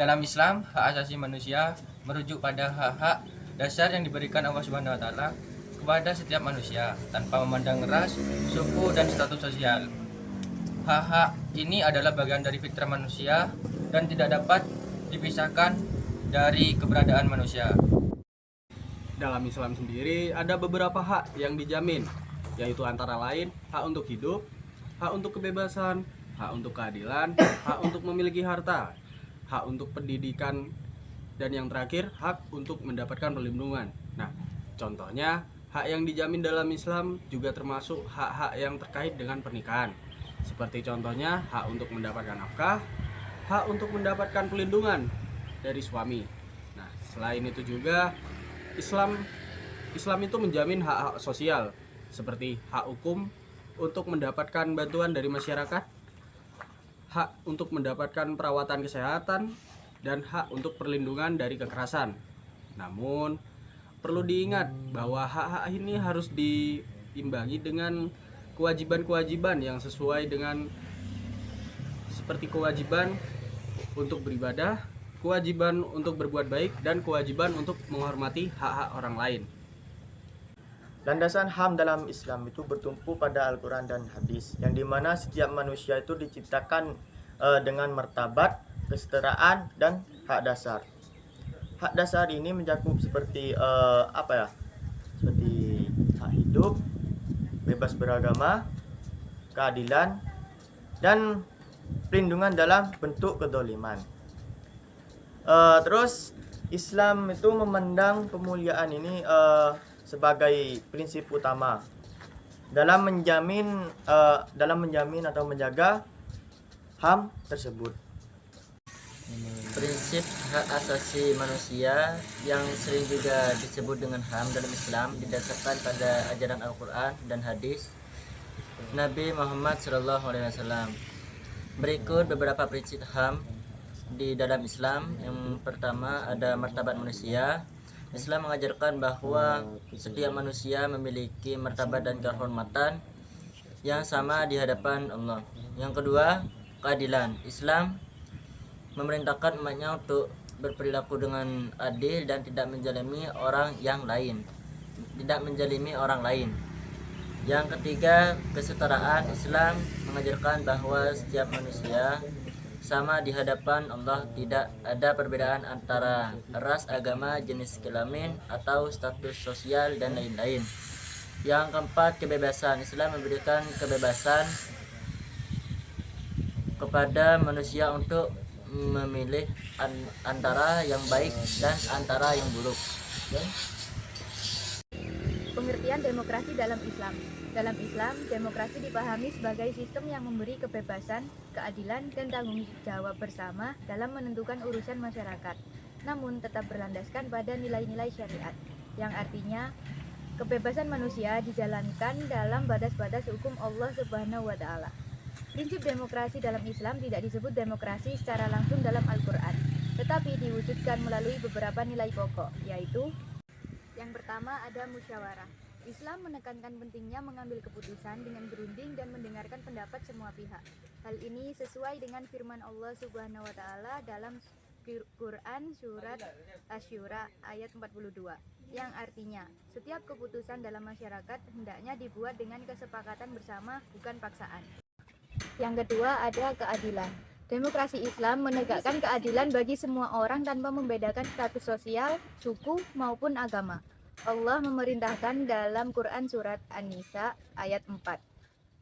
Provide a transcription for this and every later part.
Dalam Islam, hak asasi manusia merujuk pada hak-hak dasar yang diberikan Allah Subhanahu wa taala kepada setiap manusia tanpa memandang ras, suku, dan status sosial. Hak-hak ini adalah bagian dari fitrah manusia dan tidak dapat dipisahkan dari keberadaan manusia. Dalam Islam sendiri ada beberapa hak yang dijamin, yaitu antara lain hak untuk hidup, hak untuk kebebasan, hak untuk keadilan, hak untuk memiliki harta, hak untuk pendidikan, dan yang terakhir hak untuk mendapatkan perlindungan. Nah, contohnya hak yang dijamin dalam Islam juga termasuk hak-hak yang terkait dengan pernikahan. Seperti contohnya hak untuk mendapatkan nafkah, hak untuk mendapatkan perlindungan dari suami. Nah, selain itu juga Islam Islam itu menjamin hak-hak sosial seperti hak hukum untuk mendapatkan bantuan dari masyarakat, hak untuk mendapatkan perawatan kesehatan, dan hak untuk perlindungan dari kekerasan. Namun, perlu diingat bahwa hak-hak ini harus diimbangi dengan kewajiban-kewajiban yang sesuai dengan seperti kewajiban untuk beribadah, kewajiban untuk berbuat baik, dan kewajiban untuk menghormati hak-hak orang lain. Landasan HAM dalam Islam itu bertumpu pada Al-Quran dan hadis, yang dimana setiap manusia itu diciptakan dengan martabat, kesetaraan, dan hak dasar. Hak dasar ini mencakup seperti seperti hak hidup, bebas beragama, keadilan, dan perlindungan dalam bentuk kedoliman. Terus Islam itu memandang pemuliaan ini sebagai prinsip utama dalam menjamin atau menjaga HAM tersebut. Prinsip hak asasi manusia yang sering juga disebut dengan HAM dalam Islam didasarkan pada ajaran Al-Quran dan hadis Nabi Muhammad SAW. Berikut beberapa prinsip HAM di dalam Islam. Yang pertama ada martabat manusia. Islam mengajarkan bahwa setiap manusia memiliki martabat dan kehormatan yang sama di hadapan Allah. Yang kedua, keadilan. Islam memerintahkan umatnya untuk berperilaku dengan adil dan tidak menjalimi orang lain. Yang ketiga, kesetaraan. Islam mengajarkan bahwa setiap manusia sama di hadapan Allah, tidak ada perbedaan antara ras, agama, jenis kelamin, atau status sosial, dan lain-lain. Yang keempat, kebebasan. Islam memberikan kebebasan kepada manusia untuk memilih antara yang baik dan antara yang buruk. Pengertian demokrasi dalam Islam. Dalam Islam, demokrasi dipahami sebagai sistem yang memberi kebebasan, keadilan, dan tanggung jawab bersama dalam menentukan urusan masyarakat, namun tetap berlandaskan pada nilai-nilai syariat, yang artinya kebebasan manusia dijalankan dalam batas-batas hukum Allah Subhanahu wa taala. Prinsip demokrasi dalam Islam tidak disebut demokrasi secara langsung dalam Al-Quran, tetapi diwujudkan melalui beberapa nilai pokok, yaitu yang pertama ada musyawarah. Islam menekankan pentingnya mengambil keputusan dengan berunding dan mendengarkan pendapat semua pihak. Hal ini sesuai dengan firman Allah Subhanahu wa taala dalam Quran surat Asy-Syura ayat 42, yang artinya setiap keputusan dalam masyarakat hendaknya dibuat dengan kesepakatan bersama, bukan paksaan. Yang kedua ada keadilan. Demokrasi Islam menegakkan keadilan bagi semua orang tanpa membedakan status sosial, suku, maupun agama. Allah memerintahkan dalam Quran surat An-Nisa ayat 4.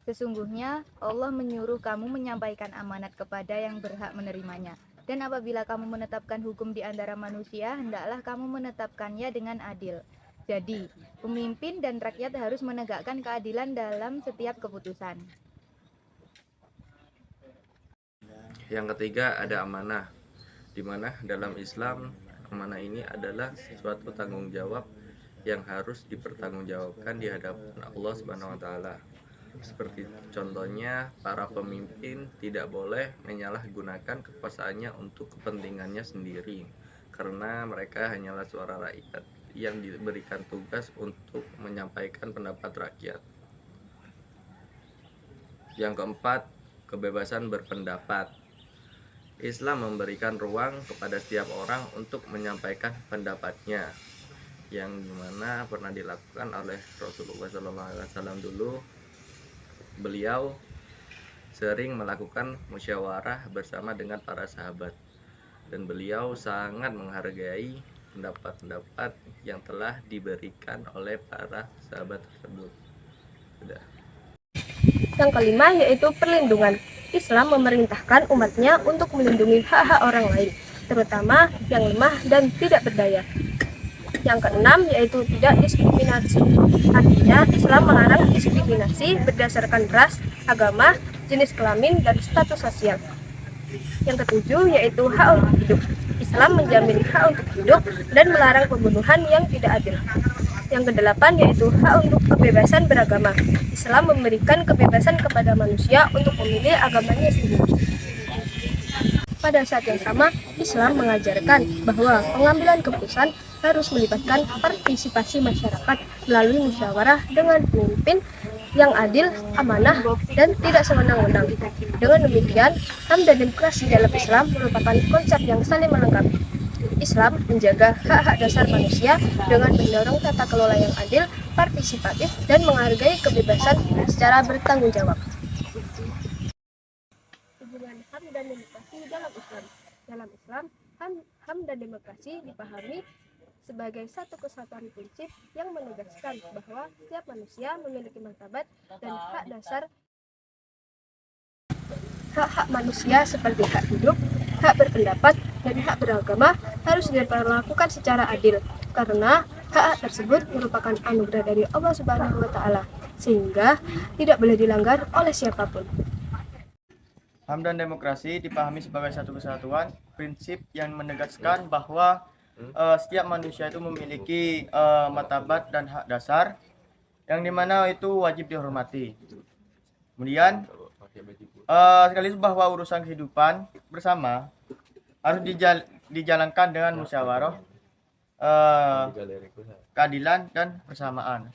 Sesungguhnya Allah menyuruh kamu menyampaikan amanat kepada yang berhak menerimanya. Dan apabila kamu menetapkan hukum di antara manusia, hendaklah kamu menetapkannya dengan adil. Jadi, pemimpin dan rakyat harus menegakkan keadilan dalam setiap keputusan. Yang ketiga ada amanah, di mana dalam Islam amanah ini adalah suatu tanggung jawab yang harus dipertanggungjawabkan di hadapan Allah Subhanahu wa taala. Seperti contohnya, para pemimpin tidak boleh menyalahgunakan kekuasaannya untuk kepentingannya sendiri, karena mereka hanyalah suara rakyat yang diberikan tugas untuk menyampaikan pendapat rakyat. Yang keempat, kebebasan berpendapat. Islam memberikan ruang kepada setiap orang untuk menyampaikan pendapatnya, yang dimana pernah dilakukan oleh Rasulullah SAW dulu. Beliau sering melakukan musyawarah bersama dengan para sahabat, dan beliau sangat menghargai pendapat-pendapat yang telah diberikan oleh para sahabat tersebut. Sudah. Yang kelima yaitu perlindungan. Islam memerintahkan umatnya untuk melindungi hak-hak orang lain, terutama yang lemah dan tidak berdaya. Yang keenam yaitu tidak diskriminasi. Artinya Islam melarang diskriminasi berdasarkan ras, agama, jenis kelamin, dan status sosial. Yang ketujuh yaitu hak untuk hidup. Islam menjamin hak untuk hidup dan melarang pembunuhan yang tidak adil. Yang kedelapan yaitu hak untuk kebebasan beragama. Islam memberikan kebebasan kepada manusia untuk memilih agamanya sendiri. Pada saat yang sama, Islam mengajarkan bahwa pengambilan keputusan harus melibatkan partisipasi masyarakat melalui musyawarah dengan pemimpin yang adil, amanah, dan tidak sewenang-wenang. Dengan demikian, HAM dan demokrasi dalam Islam merupakan konsep yang saling melengkapi. Islam menjaga hak-hak dasar manusia dengan mendorong tata kelola yang adil, partisipatif, dan menghargai kebebasan secara bertanggung jawab. Hubungan HAM dan demokrasi dalam Islam. Dalam Islam, HAM dan demokrasi dipahami sebagai satu kesatuan prinsip yang menegaskan bahwa setiap manusia memiliki martabat dan hak dasar. Hak-hak manusia seperti hak hidup, hak berpendapat, dan hak beragama harus diperlakukan secara adil, karena hak tersebut merupakan anugerah dari Allah Subhanahu wa Ta'ala, sehingga tidak boleh dilanggar oleh siapapun. HAM dan demokrasi dipahami sebagai satu kesatuan prinsip yang menegaskan bahwa setiap manusia itu memiliki martabat dan hak dasar yang dimana itu wajib dihormati. Kemudian sekaligus bahwa urusan kehidupan bersama harus dijalankan dengan musyawarah, keadilan, dan persamaan.